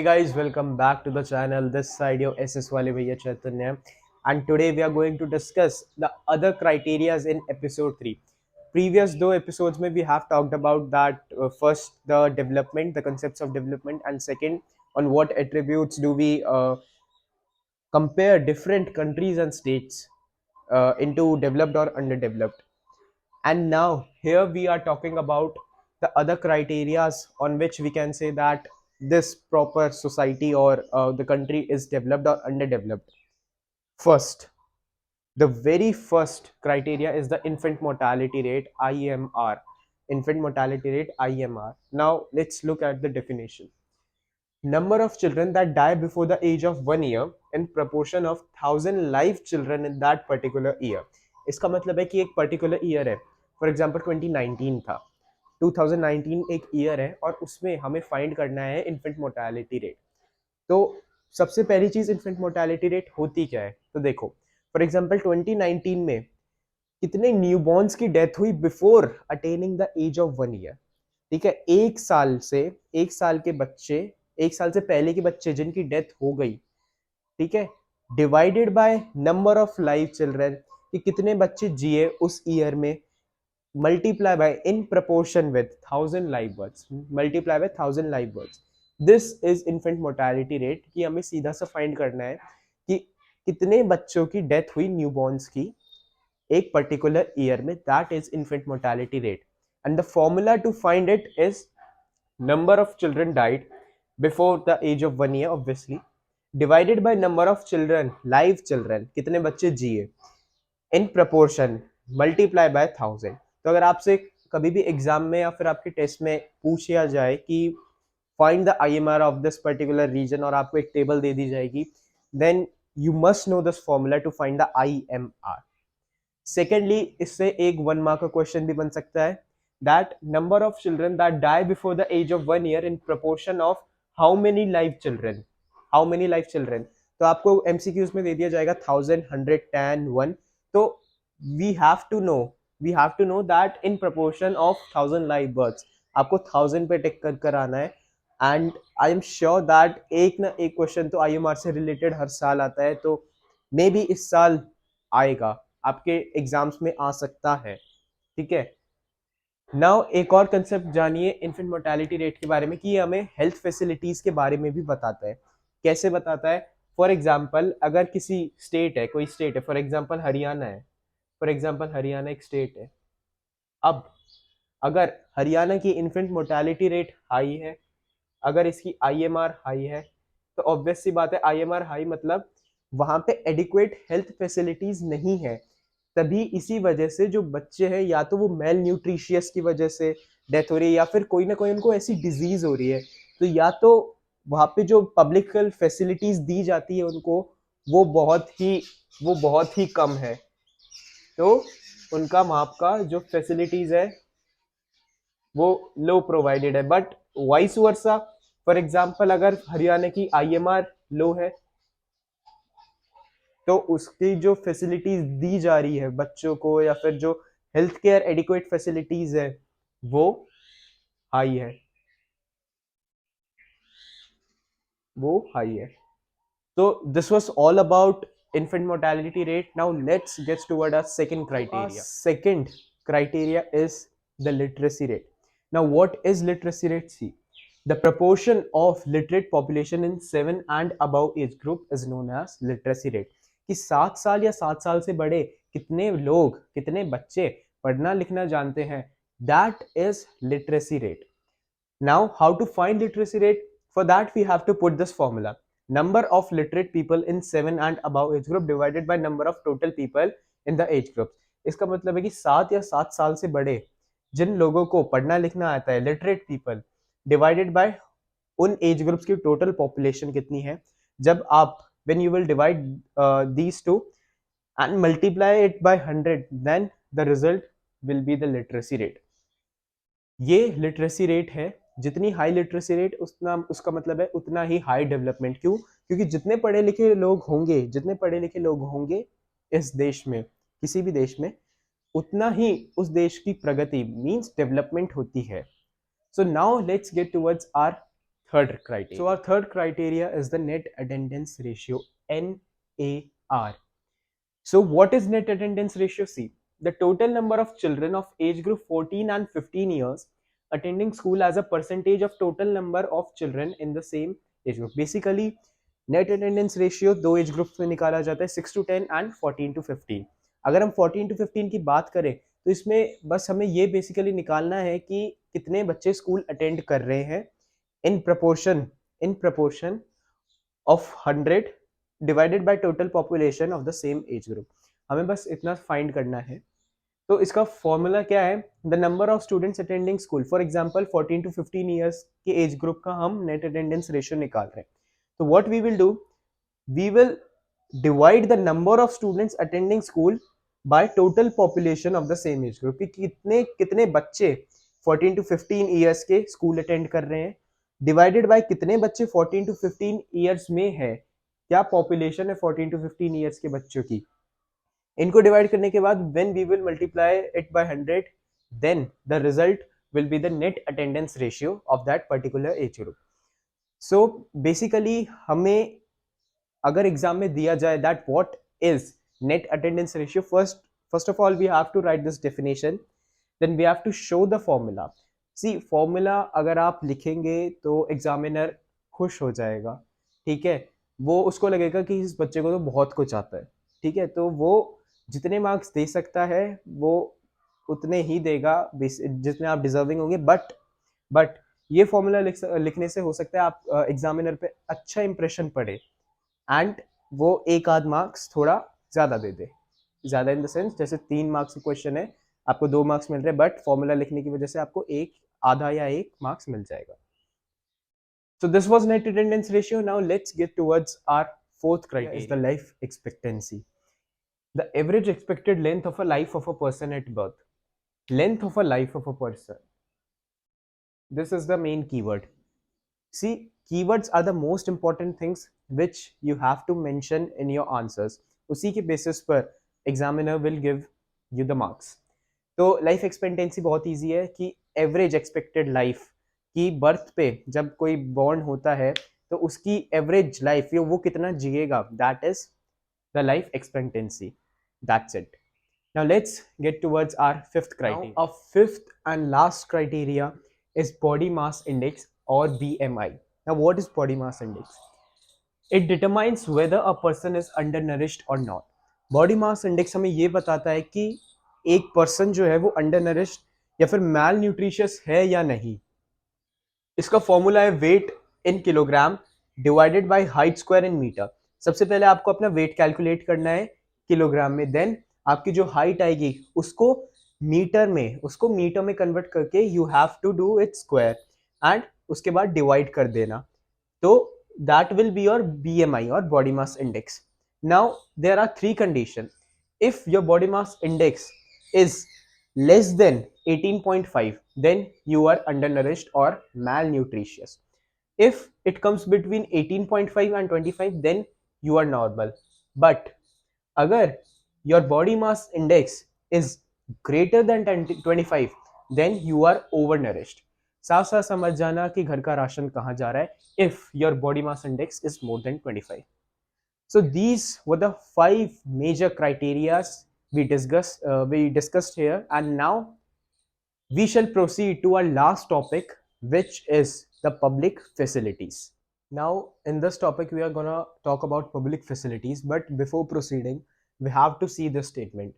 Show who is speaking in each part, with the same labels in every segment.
Speaker 1: Hey guys, welcome back to the channel. This side your SS Wale Bhaiya Chaitanya, and today we are going to discuss the other criterias in episode 3. Previous two episodes mein we have talked about that first the development, the concepts of development, and second on what attributes do we compare different countries and states into developed or underdeveloped. And now here we are talking about the other criterias on which we can say that this proper society or the country is developed or underdeveloped. First, the very first criteria is the infant mortality rate, IMR. Infant mortality rate, IMR. Now let's look at the definition. Number of children that die before the age of 1 year in proportion of 1,000 live children in that particular year. इसका मतलब है कि एक particular year है. For example 2019 था. 2019 एक year है और उसमें हमें फाइंड करना है इन्फेंट मोर्टेलिटी रेट. तो सबसे पहली चीज इन्फेंट मोर्टेलिटी रेट होती क्या है, तो देखो फॉर एग्जाम्पल 2019 में कितने न्यूबॉर्न्स की डेथ हुई before attaining the age of 1 year. ठीक है, एक साल के बच्चे, एक साल से पहले के बच्चे जिनकी डेथ हो गई, ठीक है, divided by number of live children, कि कितने बच्चे जिए उस ईयर में, multiply by in proportion with 1,000 live birds, multiply by 1,000 live birds. This is infant mortality rate. कि हमें सीधा सा फाइंड करना है कि कितने बच्चों की डेथ हुई न्यूबॉर्न्स की एक पर्टिकुलर ईयर में. That is infant mortality rate. And the formula to find it is number of children died before the age of 1 year, obviously, divided by number of children, live children, कितने बच्चे जिए, in proportion, multiply by 1,000. तो अगर आपसे कभी भी exam में या फिर आपके टेस्ट में पूछा जाए कि find the IMR of this particular region और आपको एक टेबल दे दी जाएगी, then you must know this formula to find the IMR. Secondly, इससे एक 1 मार्क का क्वेश्चन भी बन सकता है, that number of children that die before the age of 1 year in proportion of how many live children, how many live children. तो आपको MCQs में दे दिया जाएगा 1,000, 100, 10, 1. तो we have to know that in proportion of 1,000 live births आपको 1,000 पे टिक कर आना है. And I am sure that एक ना एक क्वेश्चन तो IMR से रिलेटेड हर साल आता है, तो मे बी इस साल आएगा, आपके एग्जाम्स में आ सकता है. ठीक है, नाउ एक और कंसेप्ट जानिए इन्फेंट मोर्टेलिटी रेट के बारे में, कि हमें हेल्थ फैसिलिटीज के बारे में भी बताता है. कैसे बताता है? फॉर एग्जाम्पल अगर किसी स्टेट है, कोई स्टेट है, फॉर एग्जाम्पल हरियाणा है, फॉर एग्जाम्पल हरियाणा एक स्टेट है. अब अगर हरियाणा की इन्फेंट मोर्टेलिटी रेट हाई है, अगर इसकी IMR हाई है, तो ऑब्वियस सी बात है IMR हाई मतलब वहां पे एडिक्वेट हेल्थ फैसिलिटीज नहीं है. तभी इसी वजह से जो बच्चे हैं या तो वो मेल न्यूट्रिशियस की वजह से डेथ हो रही है या फिर कोई ना कोई उनको ऐसी डिजीज हो रही है, तो या तो वहाँ पे जो पब्लिक हेल्थ फैसिलिटीज दी जाती है उनको वो बहुत ही कम है, तो उनका वहाँ का जो फैसिलिटीज है वो लो प्रोवाइडेड है. But vice versa, for example अगर हरियाणा की IMR लो है, तो उसकी जो फैसिलिटीज दी जा रही है बच्चों को या फिर जो हेल्थ केयर एडिक्वेट फैसिलिटीज है वो हाई है, वो हाई है. So this was all about infant mortality rate. Now let's get toward our second criteria. Second criteria is the literacy rate. Now what is literacy rate? See, the proportion of literate population in 7 and above age group is known as literacy rate. कि 7 साल या 7 साल से बड़े कितने लोग, कितने बच्चे पढ़ना लिखना जानते हैं, that is literacy rate. Now how to find literacy rate? For that we have to put this formula: number of literate people in 7 and above age group divided by number of total people in the age group. इसका मतलब है कि 7 या 7 साल से बड़े जिन लोगों को पढ़ना लिखना आता है, लिटरेट पीपल, डिवाइडेड बाय उन एज ग्रुप्स की टोटल पॉपुलेशन कितनी है. जब आप when you will divide these two and multiply it by 100, then the result will be the literacy rate. ये लिटरेसी रेट है. जितनी हाई लिटरेसी रेट उतना, उसका मतलब है उतना ही हाई डेवलपमेंट. क्यों? क्योंकि जितने पढ़े लिखे लोग होंगे इस देश में, किसी भी देश में, उतना ही उस देश की प्रगति मींस डेवलपमेंट होती है. So now let's get towards our third criteria. So our third criteria is the net attendance ratio, NAR. So what is net attendance ratio? See, the total number of children of age group 14 and 15 years attending school as a percentage of total number of children in the same age group. Basically, net attendance ratio दो age groups में निकाला जाता है 6 to 10 and 14 to 15. अगर हम 14 to 15 की बात करें तो इसमें बस हमें ये बेसिकली निकालना है कि कितने बच्चे स्कूल अटेंड कर रहे हैं in proportion of 100 divided by total population of the same age group. हमें बस इतना फाइंड करना है. तो इसका फॉर्मूला क्या है? The number of students attending school. For example 14 to 15 years के एज ग्रुप का हम नेट अटेंडेंस रेशियो निकाल रहे हैं. तो what we will do, we will divide the number of students attending school by total population of the same age group. कितने कितने बच्चे 14 to 15 ईयर्स के स्कूल अटेंड कर रहे हैं डिवाइडेड बाय कितने बच्चे 14 to 15 ईयर्स में है, क्या पॉपुलेशन है 14 to 15 ईयर्स के बच्चों की. इनको डिवाइड करने के बाद when we will multiply it by 100 then the result will be the net attendance ratio of that particular age group. So basically हमें अगर एग्जाम में दिया जाए that what is net attendance ratio, first of all we have to write this definition, then we have to show the formula. See formula अगर आप लिखेंगे तो examiner खुश हो जाएगा, ठीक है. वो उसको लगेगा कि इस बच्चे को तो बहुत कुछ आता है, ठीक है. तो वो जितने मार्क्स दे सकता है वो उतने ही देगा जितने आप डिजर्विंग होंगे. बट ये फॉर्मूला लिखने से हो सकता है आप एग्जामिनर पे अच्छा इंप्रेशन पड़े एंड वो एक आध मार्क्स थोड़ा ज़्यादा दे दे. ज़्यादा इन द सेंस जैसे 3 मार्क्स का क्वेश्चन है, आपको 2 मार्क्स मिल रहे हैं, बट फॉर्मूला लिखने की वजह से आपको एक आधा या एक मार्क्स मिल जाएगा. So this was net attendance ratio. Now let's get towards our fourth criteria, is the life expectancy. The average expected length of a life of a person at birth. Length of a life of a person. This is the main keyword. See, keywords are the most important things which you have to mention in your answers. उसी के basis पर examiner will give you the marks. तो life expectancy बहुत easy है कि average expected life कि birth पे जब कोई बॉर्न होता है तो उसकी एवरेज लाइफ वो कितना जिएगा, that is the life expectancy. That's it. Now let's get towards our fifth criteria. A fifth and last criteria is body mass index और BMI. Now what is body mass index? It determines whether a person is undernourished और not. Body mass index हमें ये बताता है कि एक person जो है वो अंडरनरिश्ड या फिर मैल न्यूट्रिशियस है या नहीं. इसका फॉर्मूला है weight in kilogram divided by height square in meter. सबसे पहले आपको अपना वेट कैलकुलेट करना है किलोग्राम में, देन आपकी जो हाइट आएगी उसको मीटर में कन्वर्ट करके you have to do it square and उसके बाद डिवाइड कर देना. तो that will be your BMI और body mass index. Now there are 3 condition. If your body mass index is less than 18.5 then you are undernourished or malnutritious. If it comes between 18.5 and 25 then you are normal. But अगर your body mass index is greater than 25 then you are overnourished. साफ साफ समझ जाना कि घर का ration कहाँ जा रहा है if your body mass index is more than 25. So these were the 5 major criteria we discussed here, and now we shall proceed to our last topic, which is the public facilities. Now in this topic we are gonna talk about public facilities, but before proceeding we have to see this statement.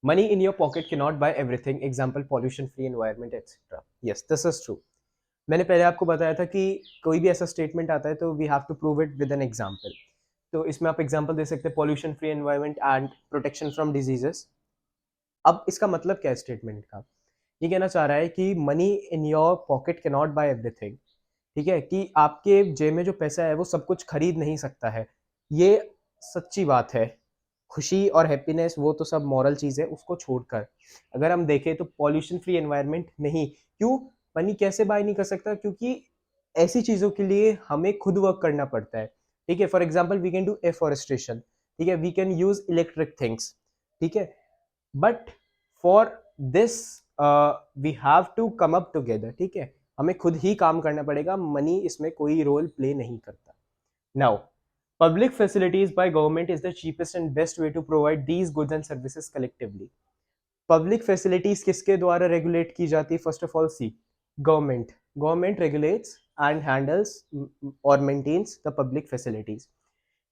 Speaker 1: Money in your pocket cannot buy everything. Example, pollution free environment etc. Yes, this is true. मैंने पहले आपको बताया था कि कोई भी ऐसा statement आता है तो we have to prove it with an example. तो इसमें आप एग्जाम्पल दे सकते हैं pollution free environment and protection from diseases. अब इसका मतलब क्या है स्टेटमेंट का? ये कहना चाह रहा है कि money in your pocket can not buy everything. ठीक है, कि आपके जेब में जो पैसा है वो सब कुछ खरीद नहीं सकता है. ये सच्ची बात है. खुशी और हैप्पीनेस वो तो सब मॉरल चीज़ है, उसको छोड़कर अगर हम देखें तो पॉल्यूशन फ्री एनवायरनमेंट नहीं. क्यों मनी कैसे बाय नहीं कर सकता? क्योंकि ऐसी चीज़ों के लिए हमें खुद वर्क करना पड़ता है. ठीक है, for example we can do afforestation. ठीक है, we can use electric things. ठीक है, but for this we have to come up together. ठीक है, हमें खुद ही काम करना पड़ेगा, मनी इसमें कोई रोल प्ले नहीं करता. Now, public facilities by government is the cheapest and best way to provide these goods and services collectively. Public facilities किसके द्वारा रेगुलेट की जाती है? First of all see, government. Government regulates and handles or maintains the public facilities.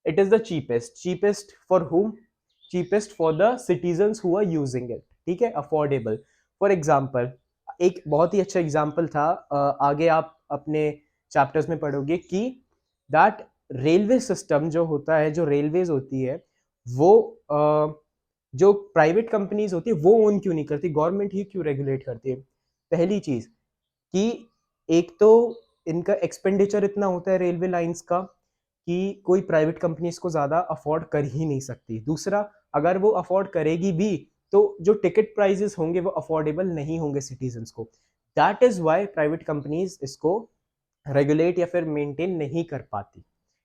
Speaker 1: It is the cheapest for whom? Cheapest for the citizens who are using it. ठीक है, affordable. For example, एक बहुत ही अच्छा example था, आगे आप अपने chapters में पढ़ोगे कि दैट रेलवे सिस्टम जो होता है, जो रेलवेज होती है, वो जो प्राइवेट कंपनीज होती है वो ओन क्यों नहीं करती, गवर्नमेंट ही क्यों रेगुलेट करती है? पहली चीज कि एक तो इनका एक्सपेंडिचर इतना होता है रेलवे लाइंस का कि कोई प्राइवेट कंपनी इसको ज़्यादा अफोर्ड कर ही नहीं सकती. दूसरा, अगर वो अफोर्ड करेगी भी तो जो टिकट प्राइजेस होंगे वो अफोर्डेबल नहीं होंगे सिटीजन्स को. That is why private companies इसको रेगुलेट या फिर मेंटेन नहीं कर पाती.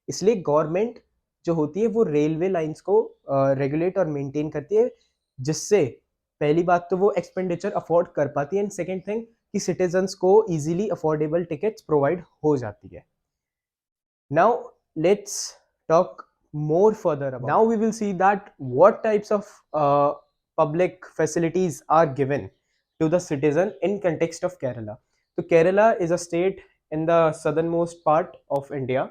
Speaker 1: इसलिए गवर्नमेंट जो होती है वो रेलवे लाइंस को रेगुलेट और मेंटेन करती है, जिससे पहली बात तो वो एक्सपेंडिचर अफोर्ड कर पाती है, एंड सेकेंड थिंग कि सिटीजन्स को इजीली अफोर्डेबल टिकट्स प्रोवाइड हो जाती है. Now let's talk more further about. Now we will see that what types of public facilities are given to the citizen in context of Kerala. So Kerala is a state in the southernmost part of India.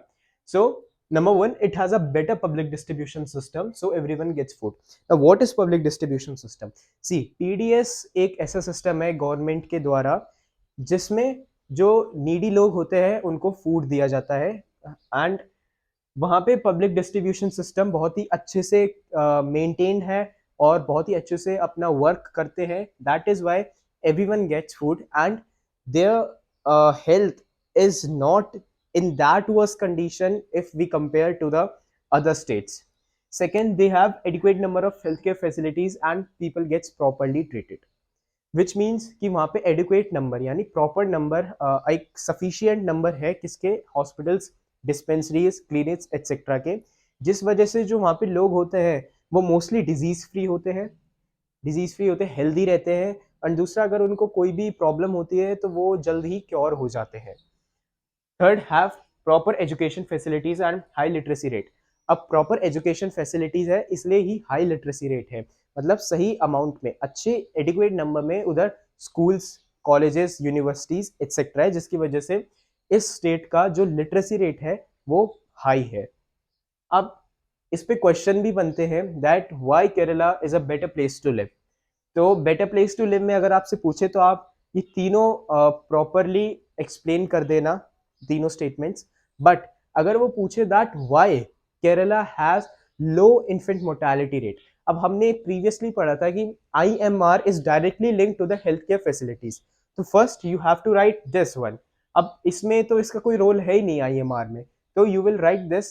Speaker 1: So number one, it has a better public distribution system, so everyone gets food. Now what is public distribution system? See, PDS एक ऐसा system है government के द्वारा जिसमें जो needy लोग होते हैं उनको फूड दिया जाता है, एंड वहाँ पे पब्लिक डिस्ट्रीब्यूशन सिस्टम बहुत ही अच्छे से मेंटेन्ड है और बहुत ही अच्छे से अपना वर्क करते हैं. That is why everyone gets food and their health is not in that worse condition if we compare to the other states. Second, they have adequate number of healthcare facilities and people gets properly treated, which means कि वहाँ पे adequate number यानी proper number, एक sufficient number है किसके? Hospitals, dispensaries, clinics etcetera के, जिस वजह से जो वहाँ पे लोग होते हैं वो मोस्टली डिजीज फ्री होते हैं, हेल्दी रहते हैं, और दूसरा अगर उनको कोई भी प्रॉब्लम होती है तो वो जल्द ही क्योर हो जाते हैं. Third, have proper education facilities and high literacy rate. अब प्रॉपर एजुकेशन फैसिलिटीज है इसलिए ही हाई लिटरेसी रेट है, मतलब सही अमाउंट में, अच्छे एडिक्वेट नंबर में उधर स्कूल्स, कॉलेजेस, यूनिवर्सिटीज एक्सेट्रा है, जिसकी वजह से इस स्टेट का जो लिटरेसी रेट है वो हाई है. अब इस पे क्वेश्चन भी बनते हैं that why Kerala is a better place to live. तो बेटर प्लेस टू लिव में अगर आपसे पूछे तो आप ये तीनों प्रॉपरली एक्सप्लेन कर देना, तीनों स्टेटमेंट्स. बट अगर वो पूछे that why Kerala has low infant mortality rate, अब हमने प्रीवियसली पढ़ा था कि IMR is directly link to the health care facilities. तो first you have to write this one. अब इसमें तो इसका कोई रोल है ही नहीं IMR में, so you will write this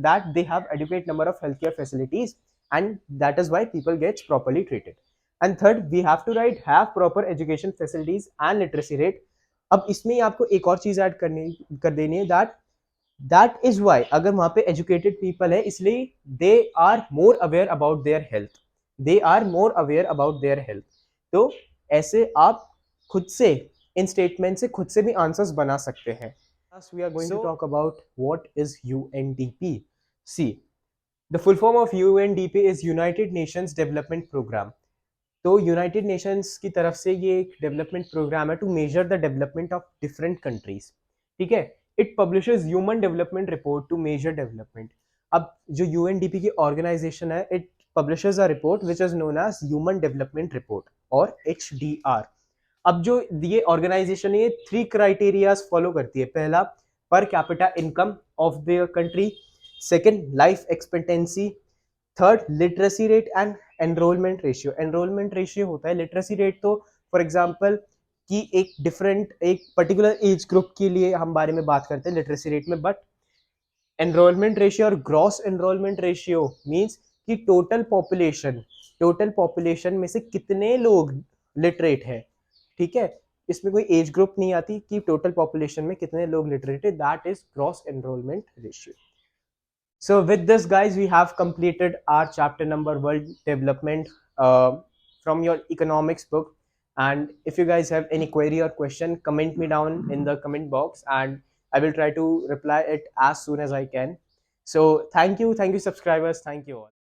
Speaker 1: that they have adequate number of healthcare facilities and that is why people gets properly treated. And third, we have to write have proper education facilities and literacy rate. अब इसमें आपको एक और चीज add कर देनी है that is why अगर वहाँ पे educated people है इसलिए they are more aware about their health. तो ऐसे आप खुद से इन स्टेटमेंट से खुद से भी आंसर्स बना सकते हैं. First, we are going to talk about what is UNDP. See, the full form of UNDP is United Nations Development Program. तो यूनाइटेड नेशंस की तरफ से ये एक डेवलपमेंट प्रोग्राम है to measure the development of different countries. ठीक है, it publishes human development report to measure development. अब जो UNDP की ऑर्गेनाइजेशन है, it publishes a report which is known as human development report और HDR. अब जो ये ऑर्गेनाइजेशन है ये 3 क्राइटेरियाज फॉलो करती है. पहला, per capita income of the country. Second, life expectancy. Third, literacy rate and enrolment ratio. Enrolment ratio होता है, लिटरेसी रेट तो फॉर एग्जांपल कि एक पर्टिकुलर एज ग्रुप के लिए हम बारे में बात करते हैं लिटरेसी रेट में. बट एनरोलमेंट रेशियो और ग्रॉस एनरोलमेंट रेशियो मींस कि टोटल पॉपुलेशन में से कितने लोग लिटरेट है. ठीक है, इसमें कोई एज ग्रुप नहीं आती कि टोटल पॉपुलेशन में कितने लोग लिटरेट है. That is gross enrolment ratio. So with this guys we have completed our chapter number world development from your economics book. And if you guys have any query or question, comment me down in the comment box, and I will try to reply it as soon as I can. So thank you subscribers, thank you all.